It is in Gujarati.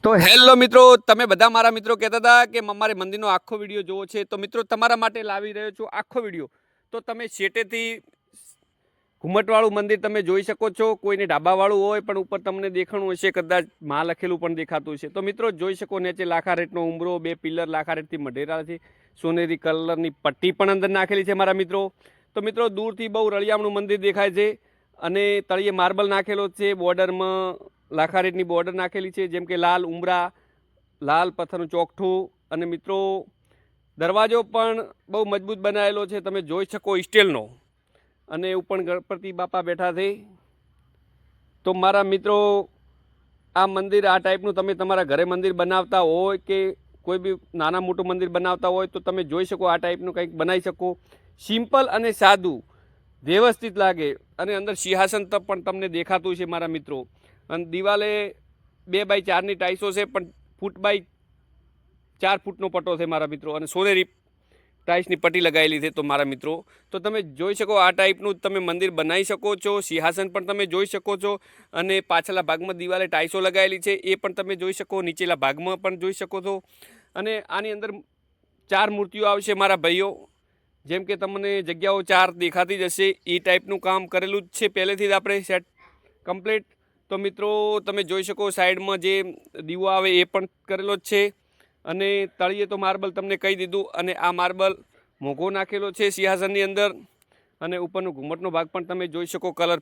તો હેલો મિત્રો, તમે બધા મારા મિત્રો કહેતા હતા કે અમારે મંદિરનો આખો વિડીયો જોવો છે. તો મિત્રો તમારા માટે લાવી રહ્યો છું આખો વિડીયો. તો તમે શેટેથી ઘુમટવાળું મંદિર તમે જોઈ શકો છો. કોઈને ઢાબાવાળું હોય પણ ઉપર તમને દેખાણું હશે, કદાચ માં લખેલું પણ દેખાતું હશે. તો મિત્રો જોઈ શકો, નીચે લાખારેટનો ઉંબરો, 2 પિલર લાખારેટથી મઢેરાથી, સોનેરી કલરની પટ્ટી પણ અંદર નાખેલી છે મારા મિત્રો. તો મિત્રો દૂરથી બહુ રળિયામણું મંદિર દેખાય છે અને તળિયે માર્બલ નાખેલો છે. બોર્ડરમાં લાખારેટની બોર્ડર નાખેલી છે, જેમ કે લાલ ઉમરા, લાલ પથ્થરનું ચોકઠું. અને મિત્રો દરવાજો પણ બહુ મજબૂત બનાવેલો છે, તમે જોઈ શકો, સ્ટીલનો. અને ઉપર ગણપતિ બાપા બેઠા છે. તો મારા મિત્રો આ મંદિર આ ટાઈપનું તમે તમારા ઘરે મંદિર બનાવતા હોય કે કોઈ બી નાના મોટું મંદિર બનાવતા હોય તો તમે જોઈ શકો, આ ટાઈપનું કંઈક બનાવી શકો. સિમ્પલ અને સાદું, વ્યવસ્થિત લાગે. અને અંદર સિંહાસન પણ તમને દેખાતું છે મારા મિત્રો. અને દિવાલે 2 બાય 4ની ટાઈસો છે, પણ ફૂટ બાય 4 ફૂટનો પટ્ટો છે મારા મિત્રો. અને સોનેરી ટાઈલ્સની પટ્ટી લગાવેલી છે. તો મારા મિત્રો તો તમે જોઈ શકો, આ ટાઈપનું તમે મંદિર બનાવી શકો છો. સિંહાસન પણ તમે જોઈ શકો છો. અને પાછળના ભાગમાં દિવાલે ટાઈસો લગાવેલી છે, એ પણ તમે જોઈ શકો. નીચેલા ભાગમાં પણ જોઈ શકો છો. અને આની અંદર 4 મૂર્તિઓ આવશે મારા ભાઈઓ. જેમ કે તમને જગ્યાઓ 4 દેખાતી જ હશે, એ ટાઈપનું કામ કરેલું જ છે પહેલેથી જ આપણે સેટ કમ્પ્લીટ. તો મિત્રો તમે જોઈ શકો, સાઈડમાં જે દીવો આવે એ પણ કરેલો જ છે. અને તળિયે તો માર્બલ તમને કહી દીધું. અને આ માર્બલ મોંઘો નાખેલો છે સિંહાસનની અંદર. અને ઉપરનો ઘુમ્મટનો ભાગ પણ તમે જોઈ શકો, કલર